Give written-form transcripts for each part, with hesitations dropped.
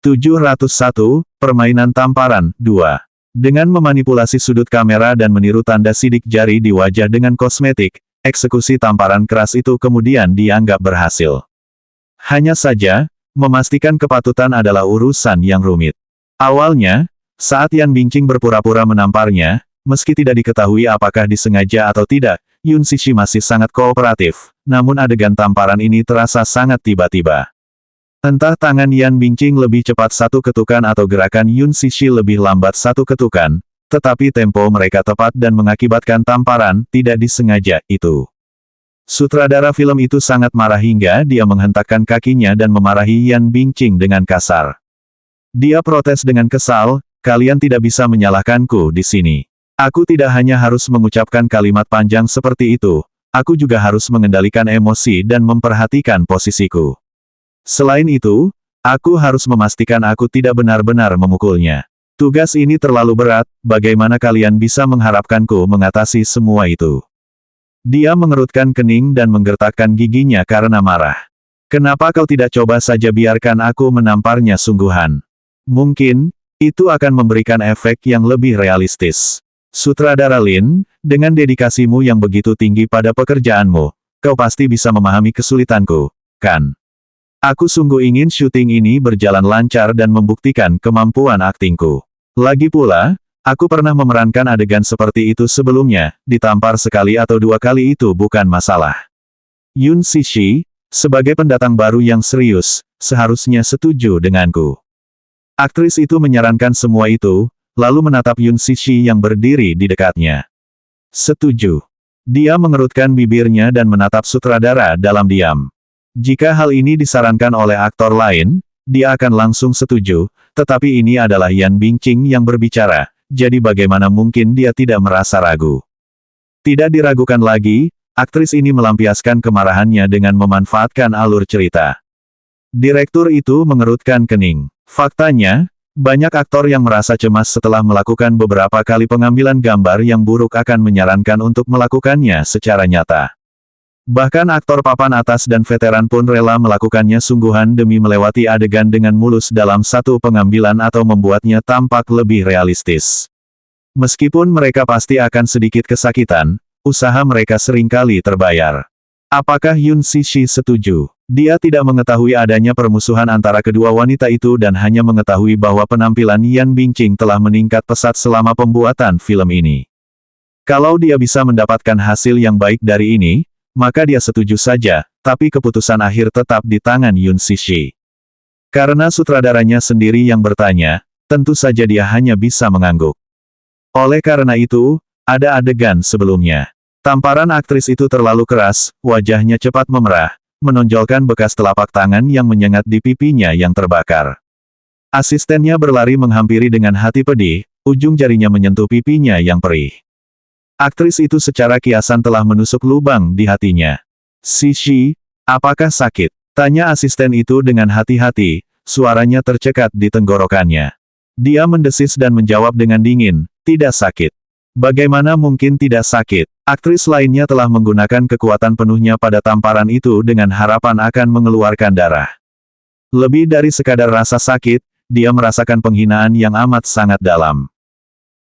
701, Permainan Tamparan, 2. Dengan memanipulasi sudut kamera dan meniru tanda sidik jari di wajah dengan kosmetik, eksekusi tamparan keras itu kemudian dianggap berhasil. Hanya saja, memastikan kepatutan adalah urusan yang rumit. Awalnya, saat Yan Bingqing berpura-pura menamparnya, meski tidak diketahui apakah disengaja atau tidak, Yun Cixi masih sangat kooperatif, namun adegan tamparan ini terasa sangat tiba-tiba. Entah tangan Yan Bingqing lebih cepat satu ketukan atau gerakan Yun Cixi lebih lambat satu ketukan, tetapi tempo mereka tepat dan mengakibatkan tamparan tidak disengaja itu. Sutradara film itu sangat marah hingga dia menghentakkan kakinya dan memarahi Yan Bingqing dengan kasar. Dia protes dengan kesal, "Kalian tidak bisa menyalahkanku di sini. Aku tidak hanya harus mengucapkan kalimat panjang seperti itu, aku juga harus mengendalikan emosi dan memperhatikan posisiku. Selain itu, aku harus memastikan aku tidak benar-benar memukulnya. Tugas ini terlalu berat, bagaimana kalian bisa mengharapkanku mengatasi semua itu?" Dia mengerutkan kening dan menggertakkan giginya karena marah. "Kenapa kau tidak coba saja biarkan aku menamparnya sungguhan? Mungkin, itu akan memberikan efek yang lebih realistis. Sutradara Lin, dengan dedikasimu yang begitu tinggi pada pekerjaanmu, kau pasti bisa memahami kesulitanku, kan? Aku sungguh ingin syuting ini berjalan lancar dan membuktikan kemampuan aktingku. Lagi pula, aku pernah memerankan adegan seperti itu sebelumnya, ditampar sekali atau dua kali itu bukan masalah." Yun Cixi, sebagai pendatang baru yang serius, seharusnya setuju denganku. Aktris itu menyarankan semua itu, lalu menatap Yun Cixi yang berdiri di dekatnya. "Setuju." Dia mengerutkan bibirnya dan menatap sutradara dalam diam. Jika hal ini disarankan oleh aktor lain, dia akan langsung setuju, tetapi ini adalah Yan Bingqing yang berbicara, jadi bagaimana mungkin dia tidak merasa ragu. Tidak diragukan lagi, aktris ini melampiaskan kemarahannya dengan memanfaatkan alur cerita. Direktur itu mengerutkan kening. Faktanya, banyak aktor yang merasa cemas setelah melakukan beberapa kali pengambilan gambar yang buruk akan menyarankan untuk melakukannya secara nyata. Bahkan aktor papan atas dan veteran pun rela melakukannya sungguhan demi melewati adegan dengan mulus dalam satu pengambilan atau membuatnya tampak lebih realistis. Meskipun mereka pasti akan sedikit kesakitan, usaha mereka seringkali terbayar. Apakah Yun Cixi setuju? Dia tidak mengetahui adanya permusuhan antara kedua wanita itu dan hanya mengetahui bahwa penampilan Yan Bingqing telah meningkat pesat selama pembuatan film ini. Kalau dia bisa mendapatkan hasil yang baik dari ini, maka dia setuju saja, tapi keputusan akhir tetap di tangan Yun Cixi. Karena sutradaranya sendiri yang bertanya, tentu saja dia hanya bisa mengangguk. Oleh karena itu, ada adegan sebelumnya. Tamparan aktris itu terlalu keras, wajahnya cepat memerah, menonjolkan bekas telapak tangan yang menyengat di pipinya yang terbakar. Asistennya berlari menghampiri dengan hati pedih, ujung jarinya menyentuh pipinya yang perih. Aktris itu secara kiasan telah menusuk lubang di hatinya. "Cixi, apakah sakit?" tanya asisten itu dengan hati-hati, suaranya tercekat di tenggorokannya. Dia mendesis dan menjawab dengan dingin, "Tidak sakit." "Bagaimana mungkin tidak sakit?" Aktris lainnya telah menggunakan kekuatan penuhnya pada tamparan itu dengan harapan akan mengeluarkan darah. Lebih dari sekadar rasa sakit, dia merasakan penghinaan yang amat sangat dalam.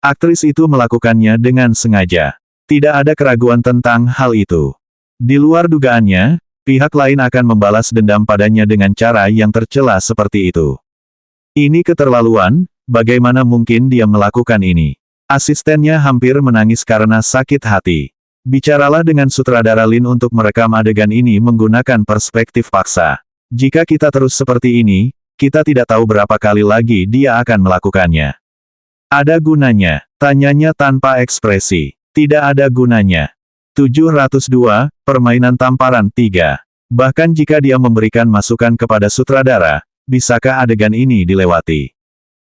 Aktris itu melakukannya dengan sengaja. Tidak ada keraguan tentang hal itu. Di luar dugaannya, pihak lain akan membalas dendam padanya dengan cara yang tercela seperti itu. Ini keterlaluan, bagaimana mungkin dia melakukan ini? Asistennya hampir menangis karena sakit hati. Bicaralah dengan sutradara Lin untuk merekam adegan ini menggunakan perspektif paksa. Jika kita terus seperti ini, kita tidak tahu berapa kali lagi dia akan melakukannya. "Ada gunanya?" tanyanya tanpa ekspresi. "Tidak ada gunanya." 702, Permainan Tamparan 3. Bahkan jika dia memberikan masukan kepada sutradara, bisakah adegan ini dilewati?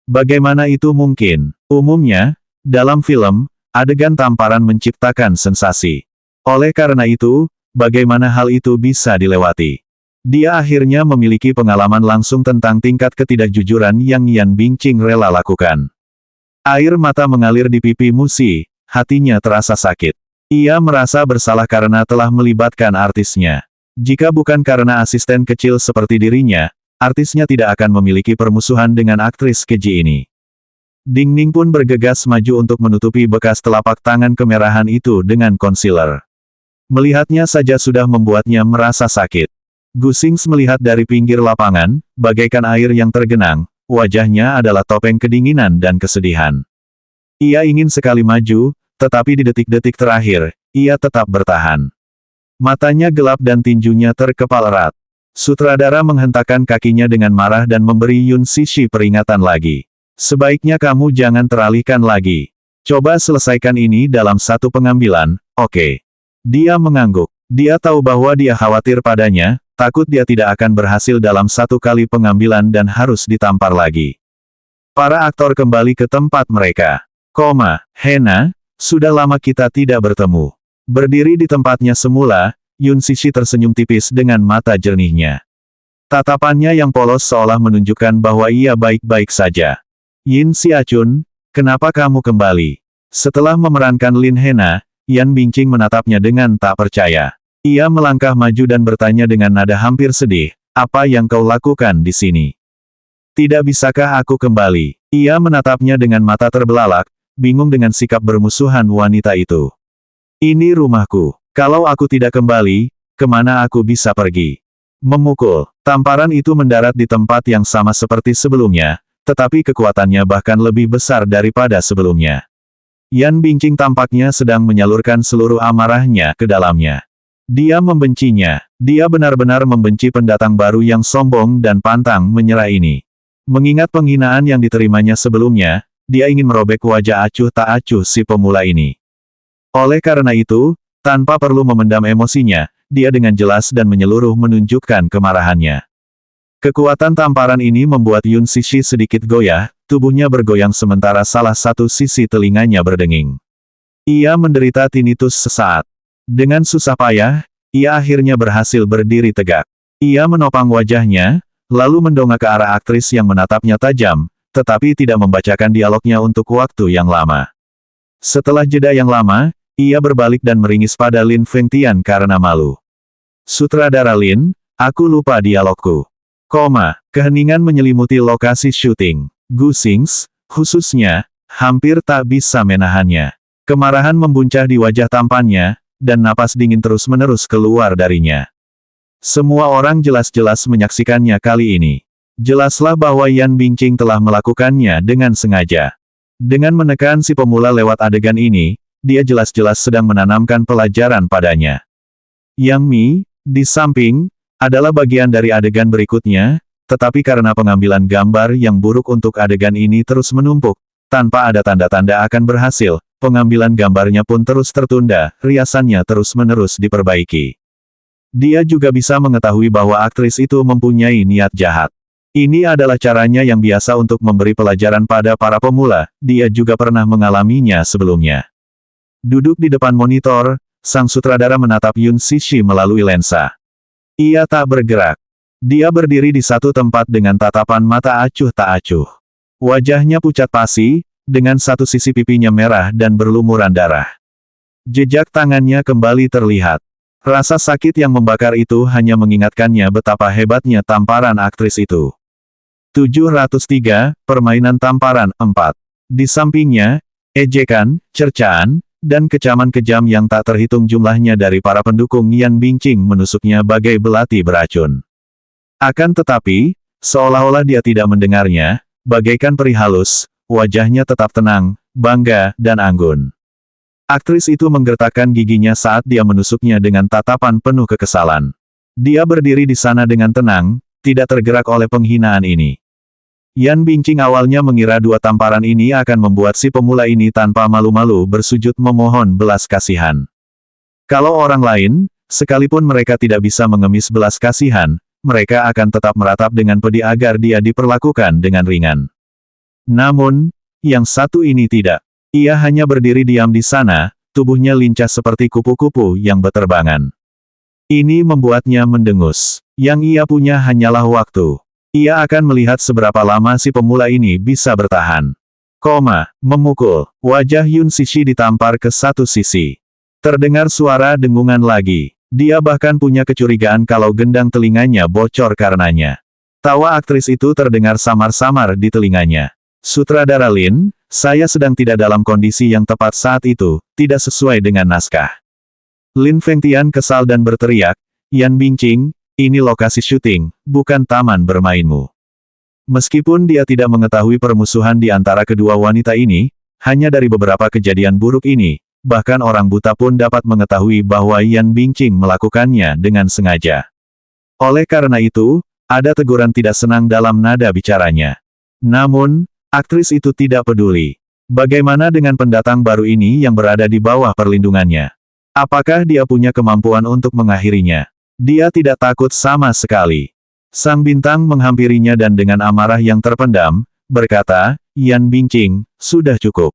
Bagaimana itu mungkin? Umumnya, dalam film, adegan tamparan menciptakan sensasi. Oleh karena itu, bagaimana hal itu bisa dilewati? Dia akhirnya memiliki pengalaman langsung tentang tingkat ketidakjujuran yang Yan Bingqing rela lakukan. Air mata mengalir di pipi Musi, hatinya terasa sakit. Ia merasa bersalah karena telah melibatkan artisnya. Jika bukan karena asisten kecil seperti dirinya, artisnya tidak akan memiliki permusuhan dengan aktris keji ini. Ding Ning pun bergegas maju untuk menutupi bekas telapak tangan kemerahan itu dengan concealer. Melihatnya saja sudah membuatnya merasa sakit. Gu Xingzi melihat dari pinggir lapangan, bagaikan air yang tergenang, wajahnya adalah topeng kedinginan dan kesedihan. Ia ingin sekali maju, tetapi di detik-detik terakhir, ia tetap bertahan. Matanya gelap dan tinjunya terkepal erat. Sutradara menghentakkan kakinya dengan marah dan memberi Yun Cixi peringatan lagi. Sebaiknya kamu jangan teralihkan lagi. Coba selesaikan ini dalam satu pengambilan, oke. Dia mengangguk. Dia tahu bahwa dia khawatir padanya, takut dia tidak akan berhasil dalam satu kali pengambilan dan harus ditampar lagi. Para aktor kembali ke tempat mereka. Hena, sudah lama kita tidak bertemu. Berdiri di tempatnya semula, Yun Cixi tersenyum tipis dengan mata jernihnya. Tatapannya yang polos seolah menunjukkan bahwa ia baik-baik saja. Yin Xiachun, kenapa kamu kembali? Setelah memerankan Lin Hena, Yan Bingqing menatapnya dengan tak percaya. Ia melangkah maju dan bertanya dengan nada hampir sedih, apa yang kau lakukan di sini? Tidak bisakah aku kembali? Ia menatapnya dengan mata terbelalak, bingung dengan sikap bermusuhan wanita itu. Ini rumahku. Kalau aku tidak kembali, kemana aku bisa pergi? Memukul. Tamparan itu mendarat di tempat yang sama seperti sebelumnya, tetapi kekuatannya bahkan lebih besar daripada sebelumnya. Yan Bingqing tampaknya sedang menyalurkan seluruh amarahnya ke dalamnya. Dia membencinya. Dia benar-benar membenci pendatang baru yang sombong dan pantang menyerah ini. Mengingat penghinaan yang diterimanya sebelumnya, dia ingin merobek wajah acuh tak acuh si pemula ini. Oleh karena itu, tanpa perlu memendam emosinya, dia dengan jelas dan menyeluruh menunjukkan kemarahannya. Kekuatan tamparan ini membuat Yun Cixi sedikit goyah, tubuhnya bergoyang sementara salah satu sisi telinganya berdenging. Ia menderita tinnitus sesaat. Dengan susah payah, ia akhirnya berhasil berdiri tegak. Ia menopang wajahnya, lalu mendongak ke arah aktris yang menatapnya tajam, tetapi tidak membacakan dialognya untuk waktu yang lama. Setelah jeda yang lama, ia berbalik dan meringis pada Lin Fengtian karena malu. Sutradara Lin, aku lupa dialogku. Keheningan menyelimuti lokasi syuting. Gu Xingzi, khususnya, hampir tak bisa menahannya. Kemarahan membuncah di wajah tampannya, dan napas dingin terus-menerus keluar darinya. Semua orang jelas-jelas menyaksikannya kali ini. Jelaslah bahwa Yan Bingqing telah melakukannya dengan sengaja. Dengan menekan si pemula lewat adegan ini, dia jelas-jelas sedang menanamkan pelajaran padanya. Yang Mi, di samping, adalah bagian dari adegan berikutnya, tetapi karena pengambilan gambar yang buruk untuk adegan ini terus menumpuk, tanpa ada tanda-tanda akan berhasil, pengambilan gambarnya pun terus tertunda, riasannya terus-menerus diperbaiki. Dia juga bisa mengetahui bahwa aktris itu mempunyai niat jahat. Ini adalah caranya yang biasa untuk memberi pelajaran pada para pemula, dia juga pernah mengalaminya sebelumnya. Duduk di depan monitor, sang sutradara menatap Yun Cixi melalui lensa. Ia tak bergerak. Dia berdiri di satu tempat dengan tatapan mata acuh tak acuh. Wajahnya pucat pasi, dengan satu sisi pipinya merah dan berlumuran darah. Jejak tangannya kembali terlihat. Rasa sakit yang membakar itu hanya mengingatkannya betapa hebatnya tamparan aktris itu. 703, Permainan Tamparan 4. Di sampingnya, ejekan, cercaan, dan kecaman kejam yang tak terhitung jumlahnya dari para pendukung Yan Bingqing menusuknya bagai belati beracun. Akan tetapi, seolah-olah dia tidak mendengarnya, bagaikan peri halus, wajahnya tetap tenang, bangga, dan anggun. Aktris itu menggertakkan giginya saat dia menusuknya dengan tatapan penuh kekesalan. Dia berdiri di sana dengan tenang, tidak tergerak oleh penghinaan ini. Yan Bingqing awalnya mengira dua tamparan ini akan membuat si pemula ini tanpa malu-malu bersujud memohon belas kasihan. Kalau orang lain, sekalipun mereka tidak bisa mengemis belas kasihan, mereka akan tetap meratap dengan pedih agar dia diperlakukan dengan ringan. Namun, yang satu ini tidak. Ia hanya berdiri diam di sana, tubuhnya lincah seperti kupu-kupu yang beterbangan. Ini membuatnya mendengus. Yang ia punya hanyalah waktu. Ia akan melihat seberapa lama si pemula ini bisa bertahan. Memukul. Wajah Yun Cixi ditampar ke satu sisi. Terdengar suara dengungan lagi. Dia bahkan punya kecurigaan kalau gendang telinganya bocor karenanya. Tawa aktris itu terdengar samar-samar di telinganya. Sutradara Lin, saya sedang tidak dalam kondisi yang tepat saat itu, tidak sesuai dengan naskah. Lin Fengtian kesal dan berteriak, Yan Bingqing, ini lokasi syuting, bukan taman bermainmu. Meskipun dia tidak mengetahui permusuhan di antara kedua wanita ini, hanya dari beberapa kejadian buruk ini, bahkan orang buta pun dapat mengetahui bahwa Yan Bingqing melakukannya dengan sengaja. Oleh karena itu, ada teguran tidak senang dalam nada bicaranya. Namun, aktris itu tidak peduli. Bagaimana dengan pendatang baru ini yang berada di bawah perlindungannya? Apakah dia punya kemampuan untuk mengakhirinya? Dia tidak takut sama sekali. Sang bintang menghampirinya dan dengan amarah yang terpendam, berkata, Yan Bingqing, sudah cukup.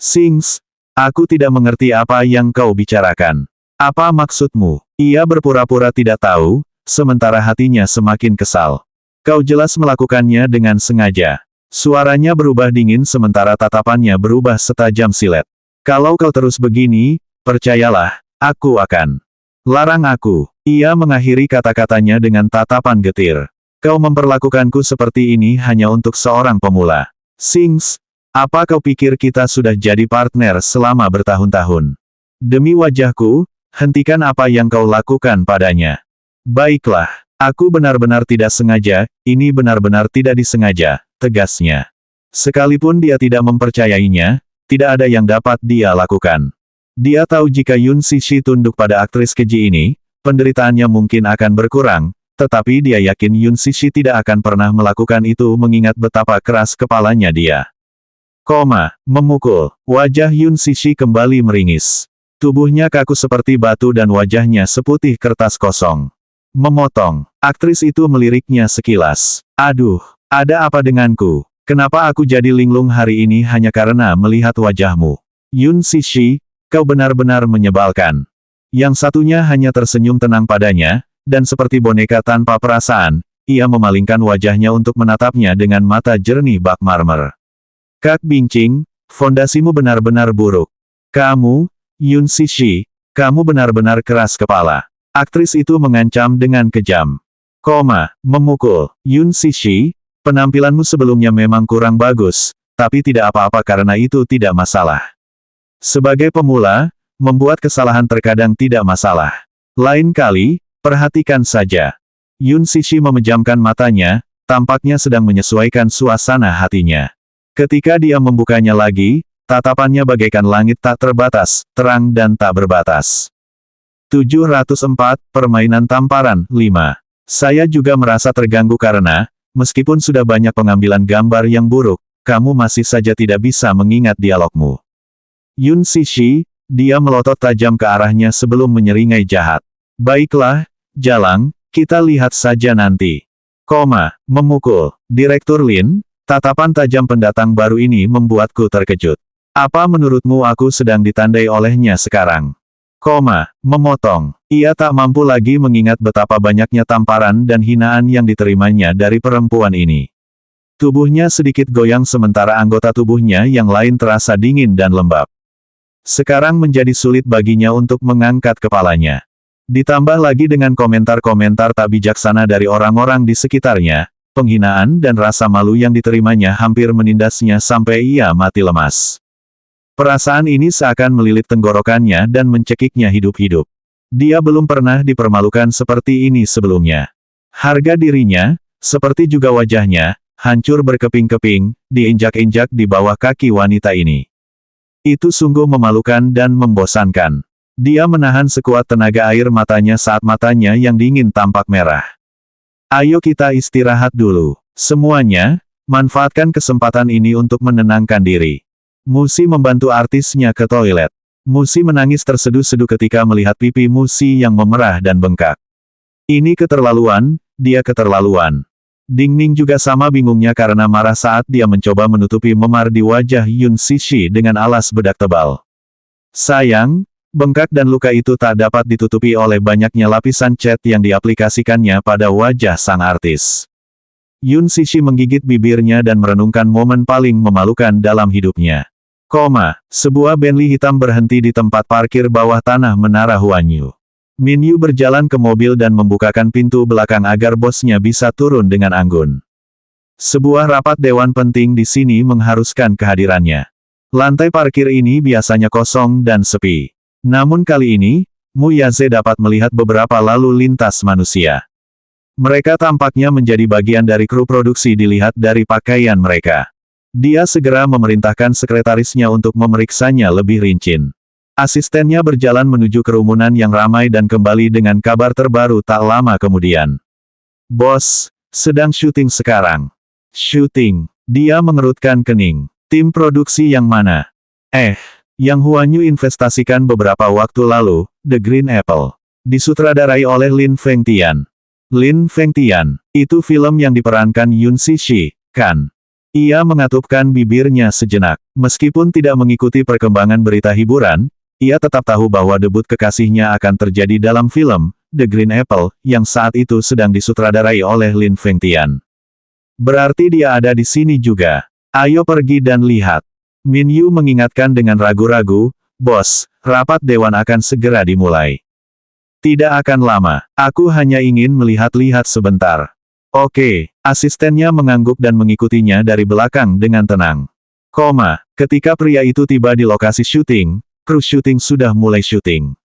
Sings, aku tidak mengerti apa yang kau bicarakan. Apa maksudmu? Ia berpura-pura tidak tahu, sementara hatinya semakin kesal. Kau jelas melakukannya dengan sengaja. Suaranya berubah dingin sementara tatapannya berubah setajam silet. Kalau kau terus begini, percayalah, aku akan. Larang aku. Ia mengakhiri kata-katanya dengan tatapan getir. Kau memperlakukanku seperti ini hanya untuk seorang pemula. Sings, apa kau pikir kita sudah jadi partner selama bertahun-tahun? Demi wajahku, hentikan apa yang kau lakukan padanya. Baiklah, aku benar-benar tidak sengaja, ini benar-benar tidak disengaja, tegasnya. Sekalipun dia tidak mempercayainya, tidak ada yang dapat dia lakukan. Dia tahu jika Yun Cixi tunduk pada aktris keji ini, penderitaannya mungkin akan berkurang, tetapi dia yakin Yun Cixi tidak akan pernah melakukan itu mengingat betapa keras kepalanya dia. Memukul, wajah Yun Cixi kembali meringis. Tubuhnya kaku seperti batu dan wajahnya seputih kertas kosong. Memotong. Aktris itu meliriknya sekilas. Aduh, ada apa denganku? Kenapa aku jadi linglung hari ini hanya karena melihat wajahmu? Yun Cixi, kau benar-benar menyebalkan. Yang satunya hanya tersenyum tenang padanya, dan seperti boneka tanpa perasaan, ia memalingkan wajahnya untuk menatapnya dengan mata jernih bak marmer. Kak Bingqing, fondasimu benar-benar buruk. Kamu, Yun Cixi, kamu benar-benar keras kepala. Aktris itu mengancam dengan kejam. Memukul. Yun Cixi, penampilanmu sebelumnya memang kurang bagus, tapi tidak apa-apa karena itu tidak masalah. Sebagai pemula, membuat kesalahan terkadang tidak masalah. Lain kali, perhatikan saja. Yun Cixi memejamkan matanya, tampaknya sedang menyesuaikan suasana hatinya. Ketika dia membukanya lagi, tatapannya bagaikan langit tak terbatas, terang dan tak berbatas. 704, Permainan Tamparan, 5. Saya juga merasa terganggu karena, meskipun sudah banyak pengambilan gambar yang buruk, kamu masih saja tidak bisa mengingat dialogmu. Yun Cixi, dia melotot tajam ke arahnya sebelum menyeringai jahat. Baiklah, Jalang, kita lihat saja nanti. Memukul. Direktur Lin, tatapan tajam pendatang baru ini membuatku terkejut. Apa menurutmu aku sedang ditandai olehnya sekarang? Memotong. Ia tak mampu lagi mengingat betapa banyaknya tamparan dan hinaan yang diterimanya dari perempuan ini. Tubuhnya sedikit goyang sementara anggota tubuhnya yang lain terasa dingin dan lembab. Sekarang menjadi sulit baginya untuk mengangkat kepalanya. Ditambah lagi dengan komentar-komentar tak bijaksana dari orang-orang di sekitarnya, penghinaan dan rasa malu yang diterimanya hampir menindasnya sampai ia mati lemas. Perasaan ini seakan melilit tenggorokannya dan mencekiknya hidup-hidup. Dia belum pernah dipermalukan seperti ini sebelumnya. Harga dirinya, seperti juga wajahnya, hancur berkeping-keping, diinjak-injak di bawah kaki wanita ini. Itu sungguh memalukan dan membosankan. Dia menahan sekuat tenaga air matanya saat matanya yang dingin tampak merah. Ayo kita istirahat dulu. Semuanya, manfaatkan kesempatan ini untuk menenangkan diri. Musi membantu artisnya ke toilet. Musi menangis terseduh-seduh ketika melihat pipi Musi yang memerah dan bengkak. Ini keterlaluan, dia keterlaluan. Ding Ning juga sama bingungnya karena marah saat dia mencoba menutupi memar di wajah Yun Cixi dengan alas bedak tebal. Sayang, bengkak dan luka itu tak dapat ditutupi oleh banyaknya lapisan cat yang diaplikasikannya pada wajah sang artis. Yun Cixi menggigit bibirnya dan merenungkan momen paling memalukan dalam hidupnya. Sebuah Bentley hitam berhenti di tempat parkir bawah tanah Menara Huanyu. Min Yu berjalan ke mobil dan membukakan pintu belakang agar bosnya bisa turun dengan anggun. Sebuah rapat dewan penting di sini mengharuskan kehadirannya. Lantai parkir ini biasanya kosong dan sepi. Namun kali ini, Mu Yaze dapat melihat beberapa lalu lintas manusia. Mereka tampaknya menjadi bagian dari kru produksi dilihat dari pakaian mereka. Dia segera memerintahkan sekretarisnya untuk memeriksanya lebih rinci. Asistennya berjalan menuju kerumunan yang ramai dan kembali dengan kabar terbaru tak lama kemudian. Bos, sedang syuting sekarang. Syuting. Dia mengerutkan kening. Tim produksi yang mana? Yang Huanyu investasikan beberapa waktu lalu, The Green Apple. Disutradarai oleh Lin Fengtian. Lin Fengtian, itu film yang diperankan Yun Sishi, kan? Ia mengatupkan bibirnya sejenak. Meskipun tidak mengikuti perkembangan berita hiburan, ia tetap tahu bahwa debut kekasihnya akan terjadi dalam film, The Green Apple, yang saat itu sedang disutradarai oleh Lin Fengtian. Berarti dia ada di sini juga. Ayo pergi dan lihat. Min Yu mengingatkan dengan ragu-ragu, Bos, rapat dewan akan segera dimulai. Tidak akan lama, aku hanya ingin melihat-lihat sebentar. Oke, asistennya mengangguk dan mengikutinya dari belakang dengan tenang. Ketika pria itu tiba di lokasi syuting, kru syuting sudah mulai syuting.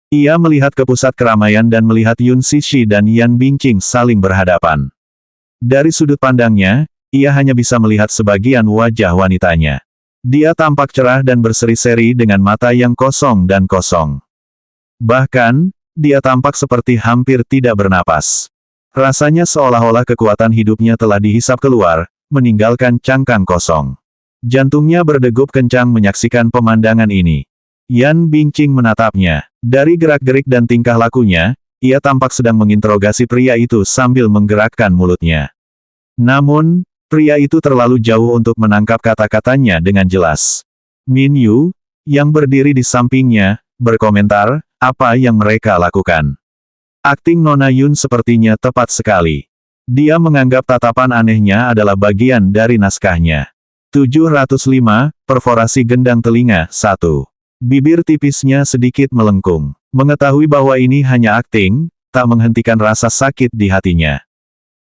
Ia melihat ke pusat keramaian dan melihat Yun Sishi dan Yan Bingqing saling berhadapan. Dari sudut pandangnya, ia hanya bisa melihat sebagian wajah wanitanya. Dia tampak cerah dan berseri-seri dengan mata yang kosong dan kosong. Bahkan, dia tampak seperti hampir tidak bernapas. Rasanya seolah-olah kekuatan hidupnya telah dihisap keluar, meninggalkan cangkang kosong. Jantungnya berdegup kencang menyaksikan pemandangan ini. Yan Bingqing menatapnya. Dari gerak-gerik dan tingkah lakunya, ia tampak sedang menginterogasi pria itu sambil menggerakkan mulutnya. Namun, pria itu terlalu jauh untuk menangkap kata-katanya dengan jelas. Min Yu, yang berdiri di sampingnya, berkomentar, apa yang mereka lakukan. Akting Nona Yun sepertinya tepat sekali. Dia menganggap tatapan anehnya adalah bagian dari naskahnya. 705, Perforasi Gendang Telinga, 1. Bibir tipisnya sedikit melengkung. Mengetahui bahwa ini hanya akting, tak menghentikan rasa sakit di hatinya.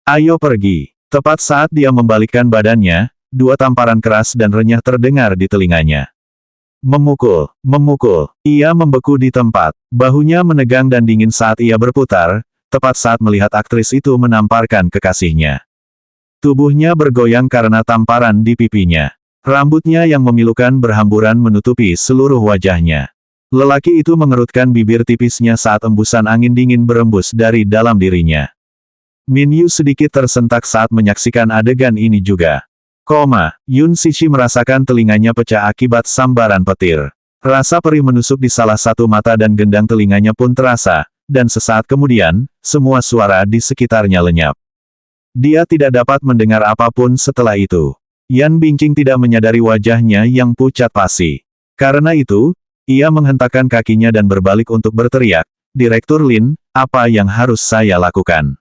Ayo pergi. Tepat saat dia membalikkan badannya, dua tamparan keras dan renyah terdengar di telinganya. Memukul, memukul. Ia membeku di tempat. Bahunya menegang dan dingin saat ia berputar, tepat saat melihat aktris itu menamparkan kekasihnya. Tubuhnya bergoyang karena tamparan di pipinya. Rambutnya yang memilukan berhamburan menutupi seluruh wajahnya. Lelaki itu mengerutkan bibir tipisnya saat embusan angin dingin berembus dari dalam dirinya. Min Yu sedikit tersentak saat menyaksikan adegan ini juga. Yun Sishi merasakan telinganya pecah akibat sambaran petir. Rasa perih menusuk di salah satu mata dan gendang telinganya pun terasa, dan sesaat kemudian, semua suara di sekitarnya lenyap. Dia tidak dapat mendengar apapun setelah itu. Yan Bingqing tidak menyadari wajahnya yang pucat pasi. Karena itu, ia menghentakkan kakinya dan berbalik untuk berteriak, Direktur Lin, apa yang harus saya lakukan?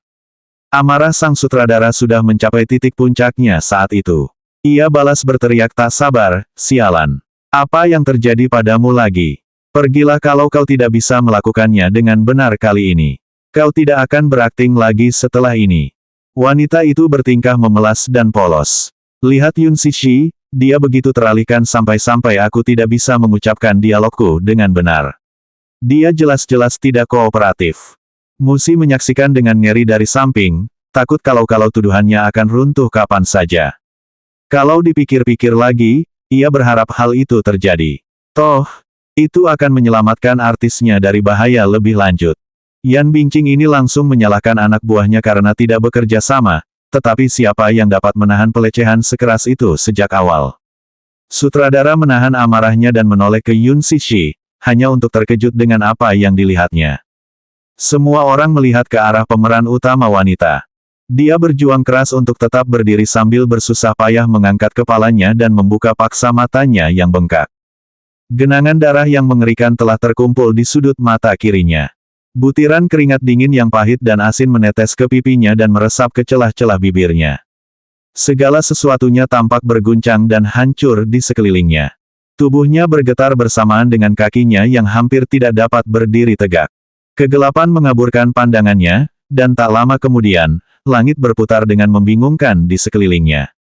Amarah sang sutradara sudah mencapai titik puncaknya saat itu. Ia balas berteriak tak sabar, sialan. Apa yang terjadi padamu lagi? Pergilah kalau kau tidak bisa melakukannya dengan benar kali ini. Kau tidak akan berakting lagi setelah ini. Wanita itu bertingkah memelas dan polos. Lihat Yun Sishi, dia begitu teralihkan sampai-sampai aku tidak bisa mengucapkan dialogku dengan benar. Dia jelas-jelas tidak kooperatif. Musi menyaksikan dengan ngeri dari samping, takut kalau tuduhannya akan runtuh kapan saja. Kalau dipikir-pikir lagi, ia berharap hal itu terjadi. Toh, itu akan menyelamatkan artisnya dari bahaya lebih lanjut. Yan Bingqing ini langsung menyalahkan anak buahnya karena tidak bekerja sama, tetapi siapa yang dapat menahan pelecehan sekeras itu sejak awal? Sutradara menahan amarahnya dan menoleh ke Yun Sishi, hanya untuk terkejut dengan apa yang dilihatnya. Semua orang melihat ke arah pemeran utama wanita. Dia berjuang keras untuk tetap berdiri sambil bersusah payah mengangkat kepalanya dan membuka paksa matanya yang bengkak. Genangan darah yang mengerikan telah terkumpul di sudut mata kirinya. Butiran keringat dingin yang pahit dan asin menetes ke pipinya dan meresap ke celah-celah bibirnya. Segala sesuatunya tampak berguncang dan hancur di sekelilingnya. Tubuhnya bergetar bersamaan dengan kakinya yang hampir tidak dapat berdiri tegak. Kegelapan mengaburkan pandangannya, dan tak lama kemudian, langit berputar dengan membingungkan di sekelilingnya.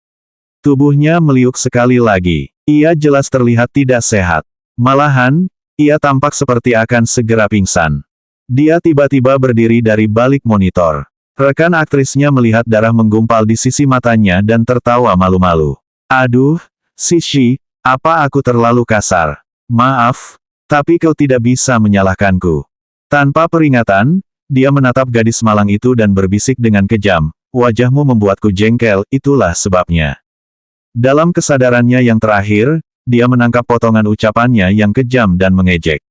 Tubuhnya meliuk sekali lagi. Ia jelas terlihat tidak sehat. Malahan, ia tampak seperti akan segera pingsan. Dia tiba-tiba berdiri dari balik monitor. Rekan aktrisnya melihat darah menggumpal di sisi matanya dan tertawa malu-malu. Aduh, Sishi, apa aku terlalu kasar? Maaf, tapi kau tidak bisa menyalahkanku. Tanpa peringatan, dia menatap gadis malang itu dan berbisik dengan kejam, wajahmu membuatku jengkel, itulah sebabnya. Dalam kesadarannya yang terakhir, dia menangkap potongan ucapannya yang kejam dan mengejek.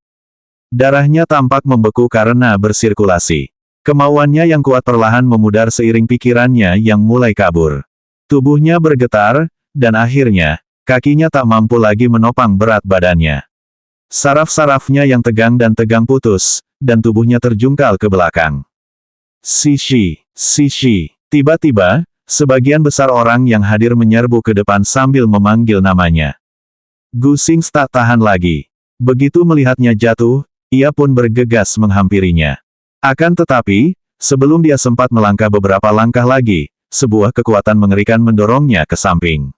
Darahnya tampak membeku karena bersirkulasi. Kemauannya yang kuat perlahan memudar seiring pikirannya yang mulai kabur. Tubuhnya bergetar, dan akhirnya, kakinya tak mampu lagi menopang berat badannya. Saraf-sarafnya yang tegang dan tegang putus, dan tubuhnya terjungkal ke belakang. Sishi, Sishi. Tiba-tiba, sebagian besar orang yang hadir menyerbu ke depan sambil memanggil namanya. Gu Xing tak tahan lagi. Begitu melihatnya jatuh, ia pun bergegas menghampirinya. Akan tetapi, sebelum dia sempat melangkah beberapa langkah lagi, sebuah kekuatan mengerikan mendorongnya ke samping.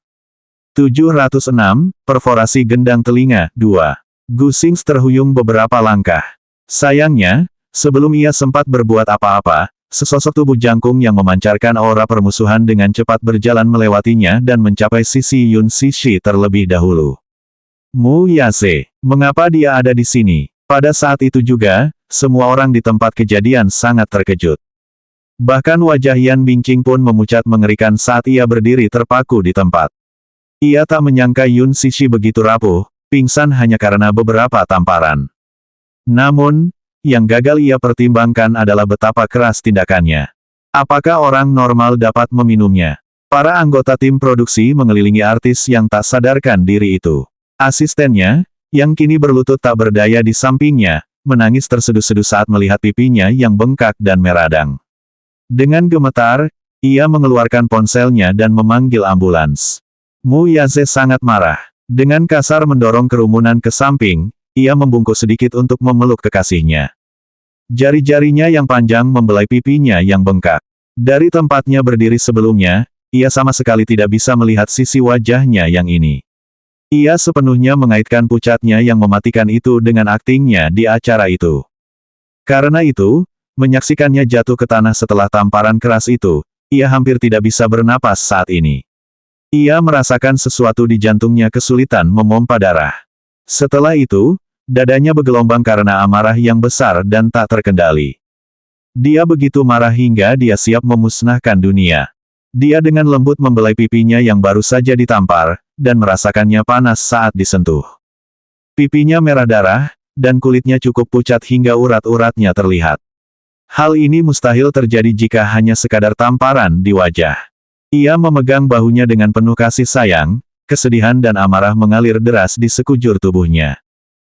706, Perforasi Gendang Telinga, 2. Gu Xing terhuyung beberapa langkah. Sayangnya, sebelum ia sempat berbuat apa-apa, sesosok tubuh jangkung yang memancarkan aura permusuhan dengan cepat berjalan melewatinya dan mencapai sisi Yun Sishi terlebih dahulu. Mu Yase, mengapa dia ada di sini? Pada saat itu juga, semua orang di tempat kejadian sangat terkejut. Bahkan wajah Yan Bingqing pun memucat mengerikan saat ia berdiri terpaku di tempat. Ia tak menyangka Yun Sishi begitu rapuh, pingsan hanya karena beberapa tamparan. Namun, yang gagal ia pertimbangkan adalah betapa keras tindakannya. Apakah orang normal dapat meminumnya? Para anggota tim produksi mengelilingi artis yang tak sadarkan diri itu. Asistennya, yang kini berlutut tak berdaya di sampingnya, menangis terseduh-seduh saat melihat pipinya yang bengkak dan meradang. Dengan gemetar, ia mengeluarkan ponselnya dan memanggil ambulans. Mu Yaze sangat marah. Dengan kasar mendorong kerumunan ke samping, ia membungkuk sedikit untuk memeluk kekasihnya. Jari-jarinya yang panjang membelai pipinya yang bengkak. Dari tempatnya berdiri sebelumnya, ia sama sekali tidak bisa melihat sisi wajahnya yang ini. Ia sepenuhnya mengaitkan pucatnya yang mematikan itu dengan aktingnya di acara itu. Karena itu, menyaksikannya jatuh ke tanah setelah tamparan keras itu, ia hampir tidak bisa bernapas saat ini. Ia merasakan sesuatu di jantungnya kesulitan memompa darah. Setelah itu, dadanya bergelombang karena amarah yang besar dan tak terkendali. Dia begitu marah hingga dia siap memusnahkan dunia. Dia dengan lembut membelai pipinya yang baru saja ditampar, dan merasakannya panas saat disentuh. Pipinya merah darah, dan kulitnya cukup pucat hingga urat-uratnya terlihat. Hal ini mustahil terjadi jika hanya sekadar tamparan di wajah. Ia memegang bahunya dengan penuh kasih sayang, kesedihan dan amarah mengalir deras di sekujur tubuhnya.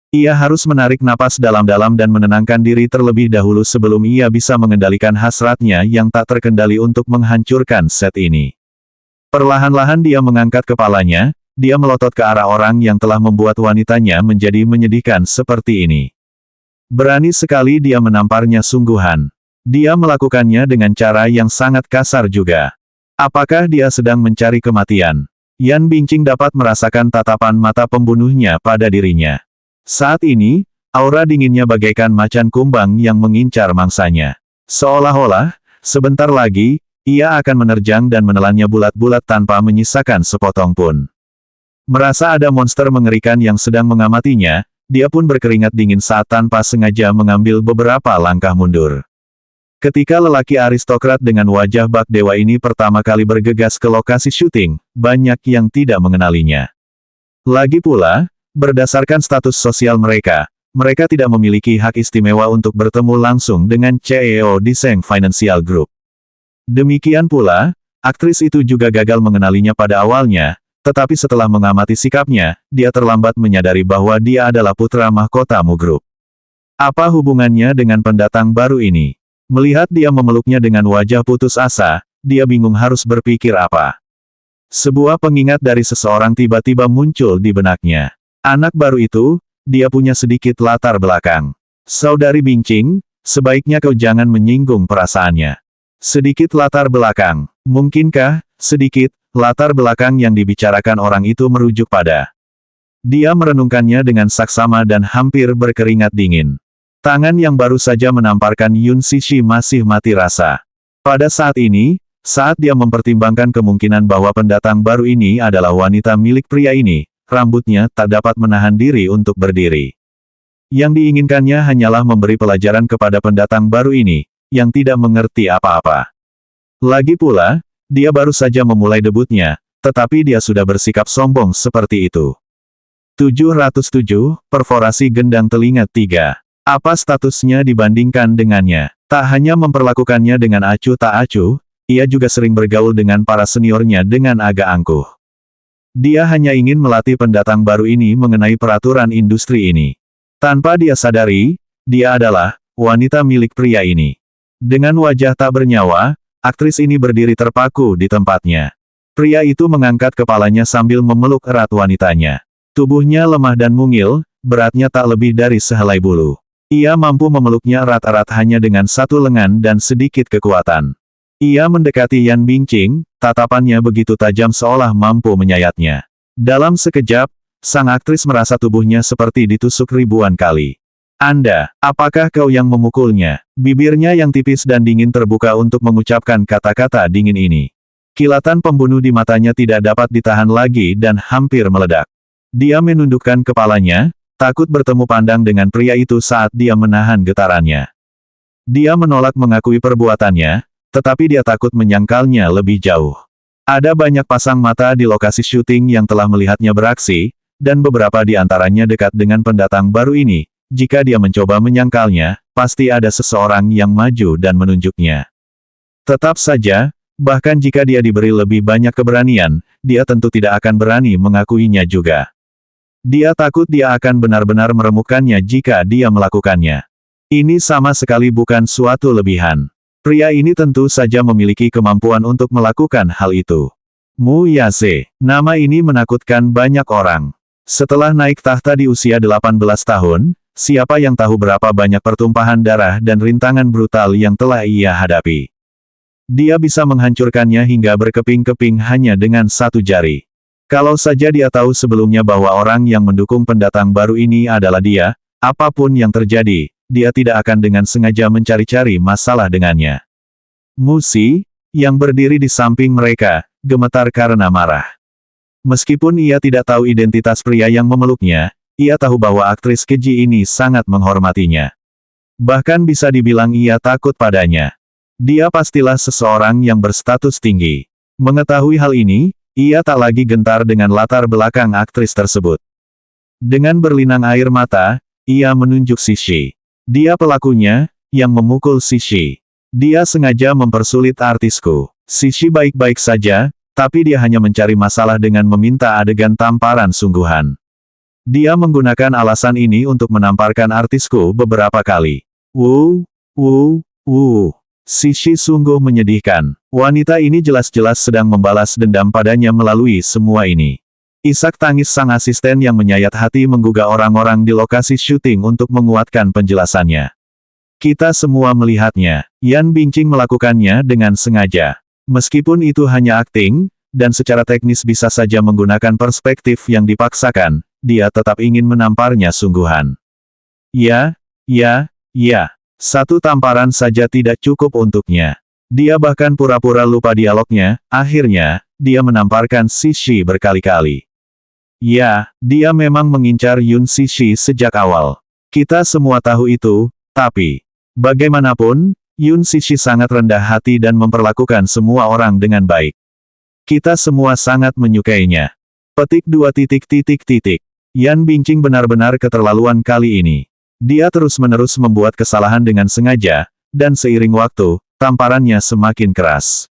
Ia harus menarik napas dalam-dalam dan menenangkan diri terlebih dahulu sebelum ia bisa mengendalikan hasratnya yang tak terkendali untuk menghancurkan set ini. Perlahan-lahan dia mengangkat kepalanya, dia melotot ke arah orang yang telah membuat wanitanya menjadi menyedihkan seperti ini. Berani sekali dia menamparnya sungguhan. Dia melakukannya dengan cara yang sangat kasar juga. Apakah dia sedang mencari kematian? Yan Bingqing dapat merasakan tatapan mata pembunuhnya pada dirinya. Saat ini, aura dinginnya bagaikan macan kumbang yang mengincar mangsanya. Seolah-olah, sebentar lagi, ia akan menerjang dan menelannya bulat-bulat tanpa menyisakan sepotong pun. Merasa ada monster mengerikan yang sedang mengamatinya, dia pun berkeringat dingin saat tanpa sengaja mengambil beberapa langkah mundur. Ketika lelaki aristokrat dengan wajah bak dewa ini pertama kali bergegas ke lokasi syuting, banyak yang tidak mengenalinya. Lagi pula, berdasarkan status sosial mereka, mereka tidak memiliki hak istimewa untuk bertemu langsung dengan CEO di Sheng Financial Group. Demikian pula, aktris itu juga gagal mengenalinya pada awalnya, tetapi setelah mengamati sikapnya, dia terlambat menyadari bahwa dia adalah putra mahkota Mu Group. Apa hubungannya dengan pendatang baru ini? Melihat dia memeluknya dengan wajah putus asa, dia bingung harus berpikir apa. Sebuah pengingat dari seseorang tiba-tiba muncul di benaknya. Anak baru itu, dia punya sedikit latar belakang. Saudari Bingqing, sebaiknya kau jangan menyinggung perasaannya. Sedikit latar belakang. Mungkinkah, sedikit, latar belakang yang dibicarakan orang itu merujuk pada. Dia merenungkannya dengan saksama dan hampir berkeringat dingin. Tangan yang baru saja menamparkan Yun Cixi masih mati rasa. Pada saat ini, saat dia mempertimbangkan kemungkinan bahwa pendatang baru ini adalah wanita milik pria ini, rambutnya tak dapat menahan diri untuk berdiri. Yang diinginkannya hanyalah memberi pelajaran kepada pendatang baru ini, yang tidak mengerti apa-apa. Lagi pula, dia baru saja memulai debutnya, tetapi dia sudah bersikap sombong seperti itu. 707, Perforasi Gendang Telinga 3. Apa statusnya dibandingkan dengannya? Tak hanya memperlakukannya dengan acuh tak acuh, ia juga sering bergaul dengan para seniornya dengan agak angkuh. Dia hanya ingin melatih pendatang baru ini mengenai peraturan industri ini. Tanpa dia sadari, dia adalah wanita milik pria ini. Dengan wajah tak bernyawa, aktris ini berdiri terpaku di tempatnya. Pria itu mengangkat kepalanya sambil memeluk erat wanitanya. Tubuhnya lemah dan mungil, beratnya tak lebih dari sehelai bulu. Ia mampu memeluknya erat-erat hanya dengan satu lengan dan sedikit kekuatan. Ia mendekati Yan Bingqing, tatapannya begitu tajam seolah mampu menyayatnya. Dalam sekejap, sang aktris merasa tubuhnya seperti ditusuk ribuan kali. Anda, apakah kau yang memukulnya? Bibirnya yang tipis dan dingin terbuka untuk mengucapkan kata-kata dingin ini. Kilatan pembunuh di matanya tidak dapat ditahan lagi dan hampir meledak. Dia menundukkan kepalanya, takut bertemu pandang dengan pria itu saat dia menahan getarannya. Dia menolak mengakui perbuatannya, tetapi dia takut menyangkalnya lebih jauh. Ada banyak pasang mata di lokasi syuting yang telah melihatnya beraksi, dan beberapa di antaranya dekat dengan pendatang baru ini. Jika dia mencoba menyangkalnya, pasti ada seseorang yang maju dan menunjuknya. Tetap saja, bahkan jika dia diberi lebih banyak keberanian, dia tentu tidak akan berani mengakuinya juga. Dia takut dia akan benar-benar meremukkannya jika dia melakukannya. Ini sama sekali bukan suatu lebihan. Pria ini tentu saja memiliki kemampuan untuk melakukan hal itu. Mu Yaze, nama ini menakutkan banyak orang. Setelah naik tahta di usia 18 tahun, siapa yang tahu berapa banyak pertumpahan darah dan rintangan brutal yang telah ia hadapi. Dia bisa menghancurkannya hingga berkeping-keping hanya dengan satu jari. Kalau saja dia tahu sebelumnya bahwa orang yang mendukung pendatang baru ini adalah dia, apapun yang terjadi, dia tidak akan dengan sengaja mencari-cari masalah dengannya. Musi, yang berdiri di samping mereka, gemetar karena marah. Meskipun ia tidak tahu identitas pria yang memeluknya, ia tahu bahwa aktris keji ini sangat menghormatinya. Bahkan bisa dibilang ia takut padanya. Dia pastilah seseorang yang berstatus tinggi. Mengetahui hal ini, ia tak lagi gentar dengan latar belakang aktris tersebut. Dengan berlinang air mata, ia menunjuk Cixi. Dia pelakunya, yang memukul Cixi. Dia sengaja mempersulit artisku. Cixi baik-baik saja, tapi dia hanya mencari masalah dengan meminta adegan tamparan sungguhan. Dia menggunakan alasan ini untuk menamparkan artisku beberapa kali. Cixi sungguh menyedihkan. Wanita ini jelas-jelas sedang membalas dendam padanya melalui semua ini. Isak tangis sang asisten yang menyayat hati menggugah orang-orang di lokasi syuting untuk menguatkan penjelasannya. Kita semua melihatnya. Yan Bingqing melakukannya dengan sengaja. Meskipun itu hanya akting, dan secara teknis bisa saja menggunakan perspektif yang dipaksakan, dia tetap ingin menamparnya sungguhan. Ya. Satu tamparan saja tidak cukup untuknya. Dia bahkan pura-pura lupa dialognya, akhirnya, dia menamparkan Cixi berkali-kali. Ya, dia memang mengincar Yun Cixi sejak awal. Kita semua tahu itu, tapi, bagaimanapun, Yun Cixi sangat rendah hati dan memperlakukan semua orang dengan baik. Kita semua sangat menyukainya. Petik 2. Yan Bingqing benar-benar keterlaluan kali ini. Dia terus-menerus membuat kesalahan dengan sengaja, dan seiring waktu, tamparannya semakin keras.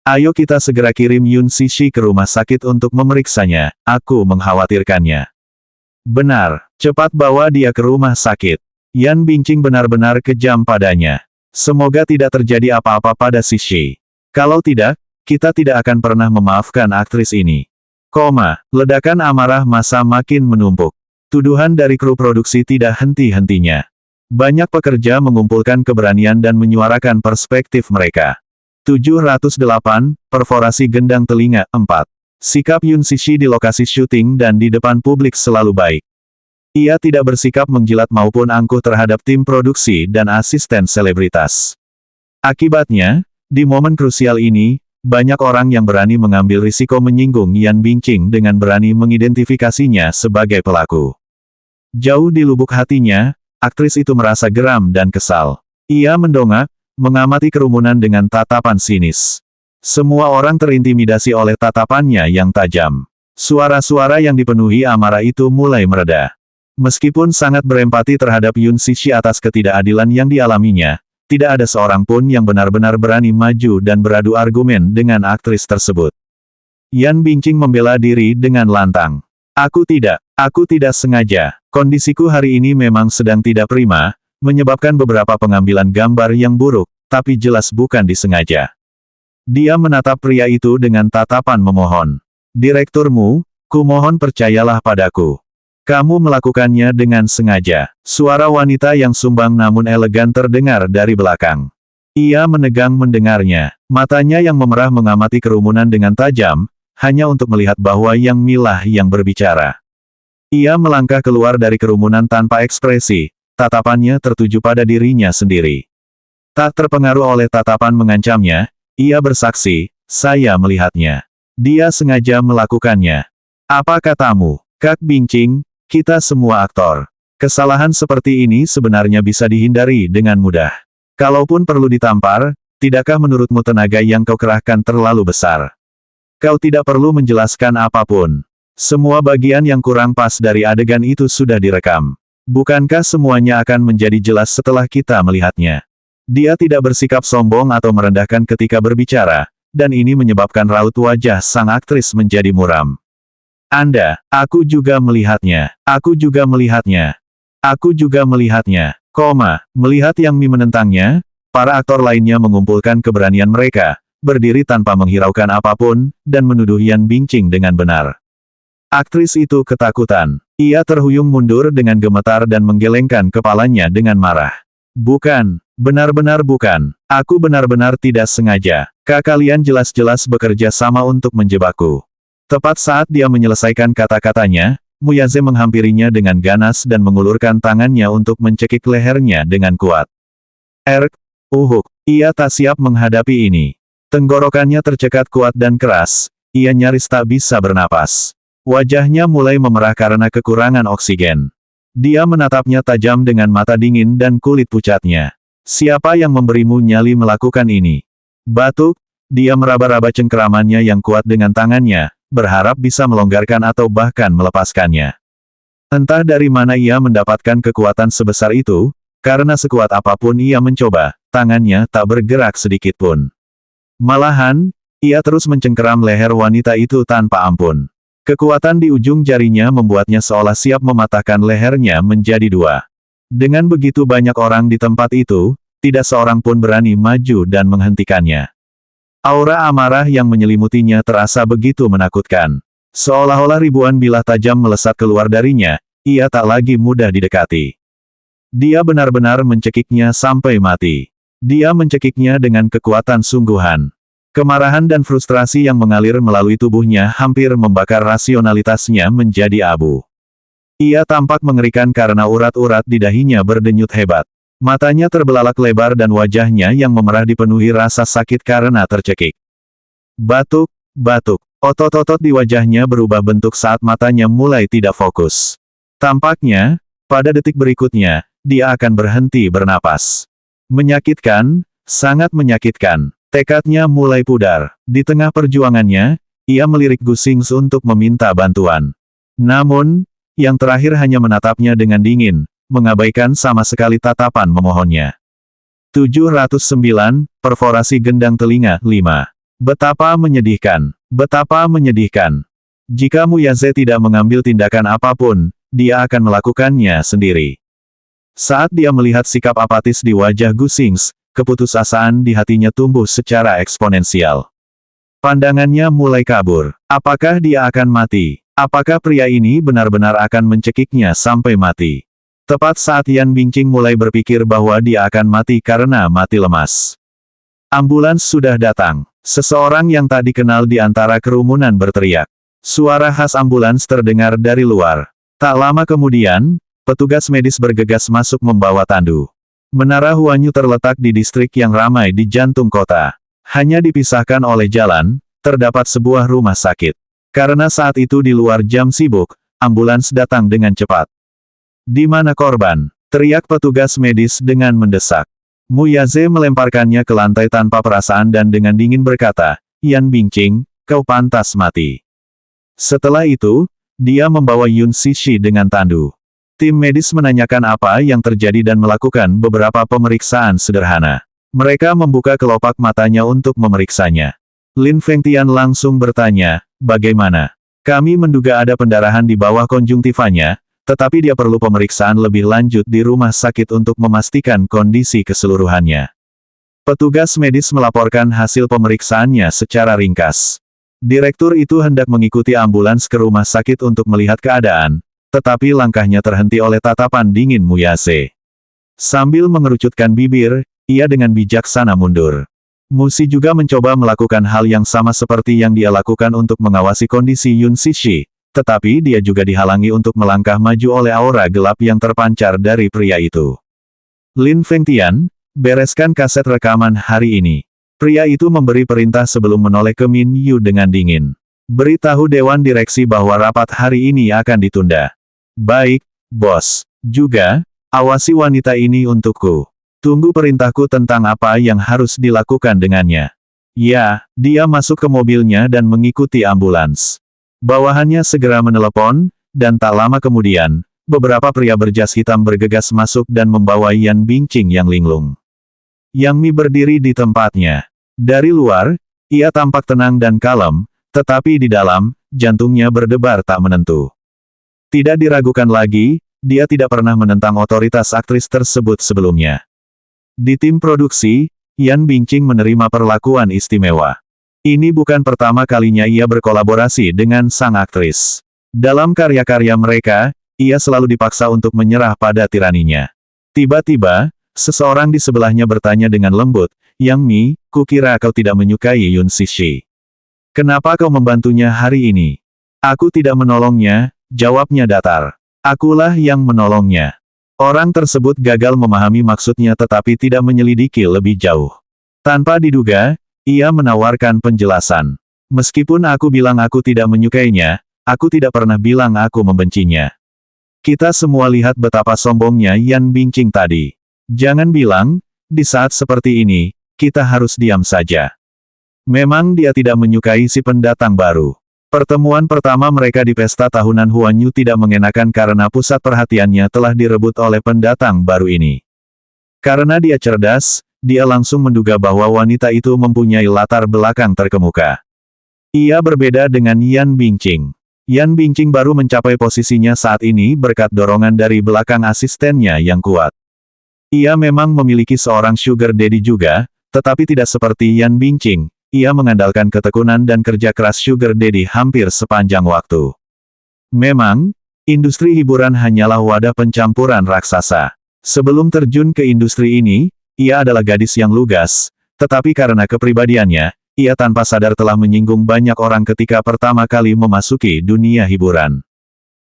Ayo kita segera kirim Yun Cixi ke rumah sakit untuk memeriksanya, aku mengkhawatirkannya. Benar, cepat bawa dia ke rumah sakit. Yan Bingqing benar-benar kejam padanya. Semoga tidak terjadi apa-apa pada Cixi. Kalau tidak, kita tidak akan pernah memaafkan aktris ini. Ledakan amarah massa makin menumpuk. Tuduhan dari kru produksi tidak henti-hentinya. Banyak pekerja mengumpulkan keberanian dan menyuarakan perspektif mereka. 708, Perforasi gendang telinga, 4. Sikap Yun Sishi di lokasi syuting dan di depan publik selalu baik. Ia tidak bersikap menjilat maupun angkuh terhadap tim produksi dan asisten selebritas. Akibatnya, di momen krusial ini, banyak orang yang berani mengambil risiko menyinggung Yan Bingqing dengan berani mengidentifikasinya sebagai pelaku. Jauh di lubuk hatinya, aktris itu merasa geram dan kesal. Ia mendongak, mengamati kerumunan dengan tatapan sinis. Semua orang terintimidasi oleh tatapannya yang tajam. Suara-suara yang dipenuhi amarah itu mulai mereda. Meskipun sangat berempati terhadap Yun Sishi atas ketidakadilan yang dialaminya, tidak ada seorang pun yang benar-benar berani maju dan beradu argumen dengan aktris tersebut. Yan Bingqing membela diri dengan lantang. Aku tidak sengaja. Kondisiku hari ini memang sedang tidak prima, menyebabkan beberapa pengambilan gambar yang buruk, tapi jelas bukan disengaja. Dia menatap pria itu dengan tatapan memohon. Direkturmu, kumohon percayalah padaku. Kamu melakukannya dengan sengaja. Suara wanita yang sumbang namun elegan terdengar dari belakang. Ia menegang mendengarnya. Matanya yang memerah mengamati kerumunan dengan tajam, hanya untuk melihat bahwa Yang Milah yang berbicara. Ia melangkah keluar dari kerumunan tanpa ekspresi, tatapannya tertuju pada dirinya sendiri. Tak terpengaruh oleh tatapan mengancamnya, ia bersaksi, saya melihatnya. Dia sengaja melakukannya. Apa katamu, Kak Bingqing? Kita semua aktor. Kesalahan seperti ini sebenarnya bisa dihindari dengan mudah. Kalaupun perlu ditampar, tidakkah menurutmu tenaga yang kau kerahkan terlalu besar? Kau tidak perlu menjelaskan apapun. Semua bagian yang kurang pas dari adegan itu sudah direkam. Bukankah semuanya akan menjadi jelas setelah kita melihatnya? Dia tidak bersikap sombong atau merendahkan ketika berbicara, dan ini menyebabkan raut wajah sang aktris menjadi muram. Aku juga melihatnya. Aku juga melihatnya. Aku juga melihatnya. Melihat Yang Mi menentangnya, para aktor lainnya mengumpulkan keberanian mereka, berdiri tanpa menghiraukan apapun, dan menuduh Yan Bingqing dengan benar. Aktris itu ketakutan. Ia terhuyung mundur dengan gemetar dan menggelengkan kepalanya dengan marah. Bukan. Benar-benar bukan. Aku benar-benar tidak sengaja. Kalian jelas-jelas bekerja sama untuk menjebakku. Tepat saat dia menyelesaikan kata-katanya, Muyaze menghampirinya dengan ganas dan mengulurkan tangannya untuk mencekik lehernya dengan kuat. Ia tak siap menghadapi ini. Tenggorokannya tercekat kuat dan keras, ia nyaris tak bisa bernapas. Wajahnya mulai memerah karena kekurangan oksigen. Dia menatapnya tajam dengan mata dingin dan kulit pucatnya. Siapa yang memberimu nyali melakukan ini? Batuk, dia meraba-raba cengkeramannya yang kuat dengan tangannya, berharap bisa melonggarkan atau bahkan melepaskannya. Entah dari mana ia mendapatkan kekuatan sebesar itu, karena sekuat apapun ia mencoba, tangannya tak bergerak sedikit pun. Malahan, ia terus mencengkeram leher wanita itu tanpa ampun. Kekuatan di ujung jarinya membuatnya seolah siap mematahkan lehernya menjadi dua. Dengan begitu banyak orang di tempat itu, tidak seorang pun berani maju dan menghentikannya. Aura amarah yang menyelimutinya terasa begitu menakutkan. Seolah-olah ribuan bilah tajam melesat keluar darinya, ia tak lagi mudah didekati. Dia benar-benar mencekiknya sampai mati. Dia mencekiknya dengan kekuatan sungguhan. Kemarahan dan frustrasi yang mengalir melalui tubuhnya hampir membakar rasionalitasnya menjadi abu. Ia tampak mengerikan karena urat-urat di dahinya berdenyut hebat. Matanya terbelalak lebar dan wajahnya yang memerah dipenuhi rasa sakit karena tercekik. Batuk. Otot-otot di wajahnya berubah bentuk saat matanya mulai tidak fokus. Tampaknya, pada detik berikutnya, dia akan berhenti bernapas. Menyakitkan, sangat menyakitkan. Tekadnya mulai pudar. Di tengah perjuangannya, ia melirik Gu Xingzi untuk meminta bantuan. Namun, yang terakhir hanya menatapnya dengan dingin, mengabaikan sama sekali tatapan memohonnya. 709, Perforasi gendang telinga, 5. Betapa menyedihkan. Betapa menyedihkan. Jika Muyaze tidak mengambil tindakan apapun, dia akan melakukannya sendiri. Saat dia melihat sikap apatis di wajah Gu Xingzi, keputusasaan di hatinya tumbuh secara eksponensial. Pandangannya mulai kabur. Apakah dia akan mati? Apakah pria ini benar-benar akan mencekiknya sampai mati? Tepat saat Yan Bingqing mulai berpikir bahwa dia akan mati karena mati lemas. Ambulans sudah datang. Seseorang yang tak dikenal di antara kerumunan berteriak. Suara khas ambulans terdengar dari luar. Tak lama kemudian, petugas medis bergegas masuk membawa tandu. Menara Huanyu terletak di distrik yang ramai di jantung kota. Hanya dipisahkan oleh jalan, terdapat sebuah rumah sakit. Karena saat itu di luar jam sibuk, ambulans datang dengan cepat. "Di mana korban?" teriak petugas medis dengan mendesak. Mu Yaze melemparkannya ke lantai tanpa perasaan dan dengan dingin berkata, "Yan Bingqing, kau pantas mati." Setelah itu, dia membawa Yun Sishi dengan tandu. Tim medis menanyakan apa yang terjadi dan melakukan beberapa pemeriksaan sederhana. Mereka membuka kelopak matanya untuk memeriksanya. Lin Fengtian langsung bertanya, "Bagaimana?" "Kami menduga ada pendarahan di bawah konjungtivanya, tetapi dia perlu pemeriksaan lebih lanjut di rumah sakit untuk memastikan kondisi keseluruhannya." Petugas medis melaporkan hasil pemeriksaannya secara ringkas. Direktur itu hendak mengikuti ambulans ke rumah sakit untuk melihat keadaan, tetapi langkahnya terhenti oleh tatapan dingin Mu Yaze. Sambil mengerucutkan bibir, ia dengan bijaksana mundur. Musi juga mencoba melakukan hal yang sama seperti yang dia lakukan untuk mengawasi kondisi Yun Sishi, tetapi dia juga dihalangi untuk melangkah maju oleh aura gelap yang terpancar dari pria itu. "Lin Fengtian, bereskan kaset rekaman hari ini." Pria itu memberi perintah sebelum menoleh ke Min Yu dengan dingin. "Beritahu Dewan Direksi bahwa rapat hari ini akan ditunda." "Baik, bos. Juga, awasi wanita ini untukku. Tunggu perintahku tentang apa yang harus dilakukan dengannya." Ya, dia masuk ke mobilnya dan mengikuti ambulans. Bawahannya segera menelepon, dan tak lama kemudian, beberapa pria berjas hitam bergegas masuk dan membawa Yan Bingqing yang linglung. Yang Mi berdiri di tempatnya. Dari luar, ia tampak tenang dan kalem, tetapi di dalam, jantungnya berdebar tak menentu. Tidak diragukan lagi, dia tidak pernah menentang otoritas aktris tersebut sebelumnya. Di tim produksi, Yan Bingqing menerima perlakuan istimewa. Ini bukan pertama kalinya ia berkolaborasi dengan sang aktris. Dalam karya-karya mereka, ia selalu dipaksa untuk menyerah pada tiraninya. Tiba-tiba, seseorang di sebelahnya bertanya dengan lembut, "Yang Mi, kukira kau tidak menyukai Yun Sishi. Kenapa kau membantunya hari ini?" "Aku tidak menolongnya," jawabnya datar. "Akulah yang menolongnya." Orang tersebut gagal memahami maksudnya tetapi tidak menyelidiki lebih jauh. Tanpa diduga, ia menawarkan penjelasan. "Meskipun aku bilang aku tidak menyukainya, aku tidak pernah bilang aku membencinya." Kita semua lihat betapa sombongnya Yan Bingqing tadi. Jangan bilang, di saat seperti ini, kita harus diam saja. Memang dia tidak menyukai si pendatang baru. Pertemuan pertama mereka di pesta tahunan Huanyu tidak mengenakan karena pusat perhatiannya telah direbut oleh pendatang baru ini. Karena dia cerdas, dia langsung menduga bahwa wanita itu mempunyai latar belakang terkemuka. Ia berbeda dengan Yan Bingqing. Yan Bingqing baru mencapai posisinya saat ini berkat dorongan dari belakang asistennya yang kuat. Ia memang memiliki seorang sugar daddy juga, tetapi tidak seperti Yan Bingqing, ia mengandalkan ketekunan dan kerja keras sugar daddy hampir sepanjang waktu. Memang, industri hiburan hanyalah wadah pencampuran raksasa. Sebelum terjun ke industri ini, ia adalah gadis yang lugas, tetapi karena kepribadiannya, ia tanpa sadar telah menyinggung banyak orang ketika pertama kali memasuki dunia hiburan.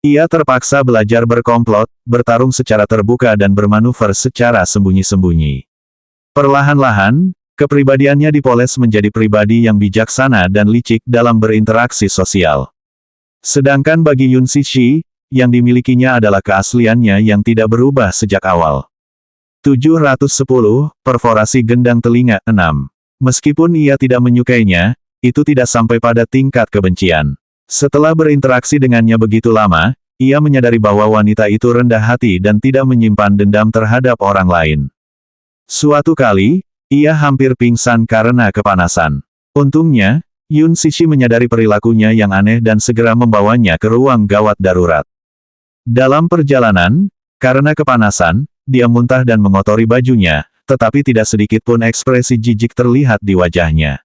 Ia terpaksa belajar berkomplot, bertarung secara terbuka dan bermanuver secara sembunyi-sembunyi. Perlahan-lahan, kepribadiannya dipoles menjadi pribadi yang bijaksana dan licik dalam berinteraksi sosial. Sedangkan bagi Yun Sishi, yang dimilikinya adalah keasliannya yang tidak berubah sejak awal. 710, Perforasi Gendang Telinga, 6. Meskipun ia tidak menyukainya, itu tidak sampai pada tingkat kebencian. Setelah berinteraksi dengannya begitu lama, ia menyadari bahwa wanita itu rendah hati dan tidak menyimpan dendam terhadap orang lain. Suatu kali, ia hampir pingsan karena kepanasan. Untungnya, Yun Sishi menyadari perilakunya yang aneh dan segera membawanya ke ruang gawat darurat. Dalam perjalanan, karena kepanasan, dia muntah dan mengotori bajunya, tetapi tidak sedikit pun ekspresi jijik terlihat di wajahnya.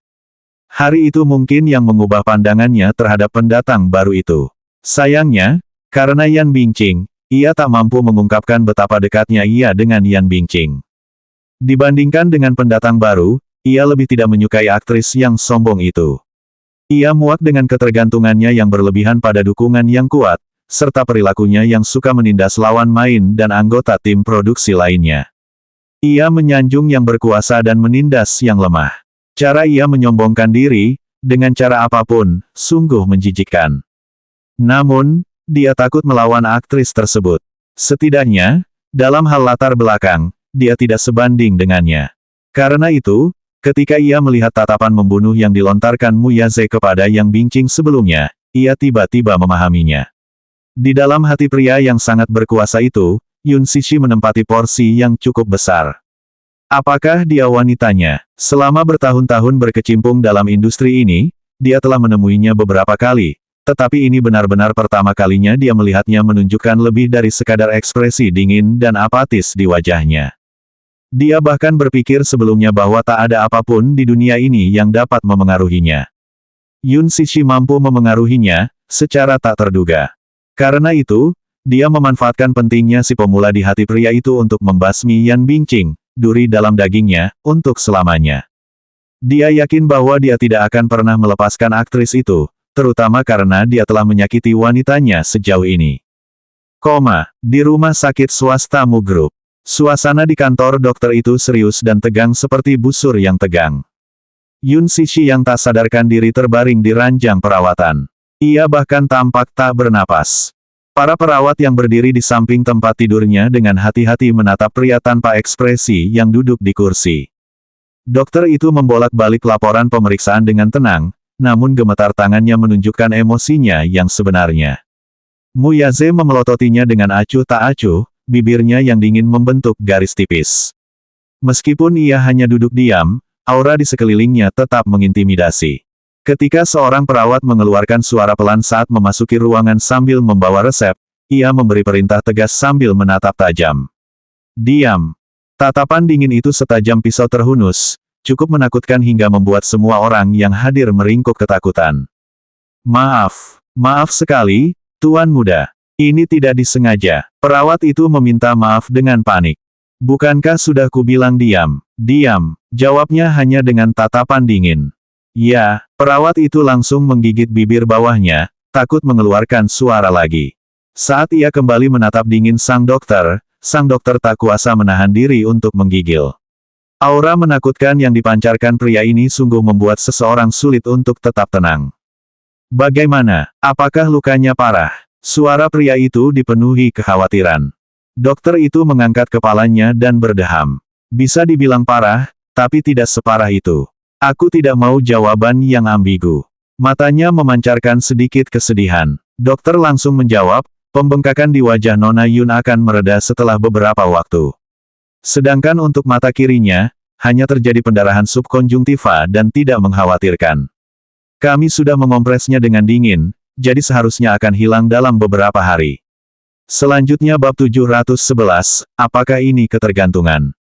Hari itu mungkin yang mengubah pandangannya terhadap pendatang baru itu. Sayangnya, karena Yan Bingqing, ia tak mampu mengungkapkan betapa dekatnya ia dengan Yan Bingqing. Dibandingkan dengan pendatang baru, ia lebih tidak menyukai aktris yang sombong itu. Ia muak dengan ketergantungannya yang berlebihan pada dukungan yang kuat, serta perilakunya yang suka menindas lawan main dan anggota tim produksi lainnya. Ia menyanjung yang berkuasa dan menindas yang lemah. Cara ia menyombongkan diri, dengan cara apapun, sungguh menjijikkan. Namun, dia takut melawan aktris tersebut. Setidaknya, dalam hal latar belakang, dia tidak sebanding dengannya. Karena itu, ketika ia melihat tatapan membunuh yang dilontarkan Mu Yaze kepada Yang Bingqing sebelumnya, ia tiba-tiba memahaminya. Di dalam hati pria yang sangat berkuasa itu, Yun Cixi menempati porsi yang cukup besar. Apakah dia wanitanya? Selama bertahun-tahun berkecimpung dalam industri ini, dia telah menemuinya beberapa kali, tetapi ini benar-benar pertama kalinya dia melihatnya menunjukkan lebih dari sekadar ekspresi dingin dan apatis di wajahnya. Dia bahkan berpikir sebelumnya bahwa tak ada apapun di dunia ini yang dapat memengaruhinya. Yun Cixi mampu memengaruhinya, secara tak terduga. Karena itu, dia memanfaatkan pentingnya si pemula di hati pria itu untuk membasmi Yan Bingqing, duri dalam dagingnya, untuk selamanya. Dia yakin bahwa dia tidak akan pernah melepaskan aktris itu, terutama karena dia telah menyakiti wanitanya sejauh ini. Di rumah sakit swasta Mu Group. Suasana di kantor dokter itu serius dan tegang seperti busur yang tegang. Yun Cixi yang tak sadarkan diri terbaring di ranjang perawatan. Ia bahkan tampak tak bernapas. Para perawat yang berdiri di samping tempat tidurnya dengan hati-hati menatap pria tanpa ekspresi yang duduk di kursi. Dokter itu membolak-balik laporan pemeriksaan dengan tenang, namun gemetar tangannya menunjukkan emosinya yang sebenarnya. Mu Yaze memelototinya dengan acuh tak acuh, bibirnya yang dingin membentuk garis tipis. Meskipun ia hanya duduk diam, aura di sekelilingnya tetap mengintimidasi. Ketika seorang perawat mengeluarkan suara pelan saat memasuki ruangan sambil membawa resep, ia memberi perintah tegas sambil menatap tajam. Diam. Tatapan dingin itu setajam pisau terhunus, cukup menakutkan hingga membuat semua orang yang hadir meringkuk ketakutan. Maaf sekali, Tuan Muda. Ini tidak disengaja. Perawat itu meminta maaf dengan panik. Bukankah sudah kubilang diam? Diam, jawabnya hanya dengan tatapan dingin. Ya, perawat itu langsung menggigit bibir bawahnya, takut mengeluarkan suara lagi. Saat ia kembali menatap dingin sang dokter tak kuasa menahan diri untuk menggigil. Aura menakutkan yang dipancarkan pria ini sungguh membuat seseorang sulit untuk tetap tenang. Bagaimana? Apakah lukanya parah? Suara pria itu dipenuhi kekhawatiran. Dokter itu mengangkat kepalanya dan berdeham. Bisa dibilang parah, tapi tidak separah itu. Aku tidak mau jawaban yang ambigu. Matanya memancarkan sedikit kesedihan. Dokter langsung menjawab, pembengkakan di wajah Nona Yun akan mereda setelah beberapa waktu. Sedangkan untuk mata kirinya, hanya terjadi pendarahan subkonjungtiva dan tidak mengkhawatirkan. Kami sudah mengompresnya dengan dingin, jadi seharusnya akan hilang dalam beberapa hari. Selanjutnya bab 711, apakah ini ketergantungan?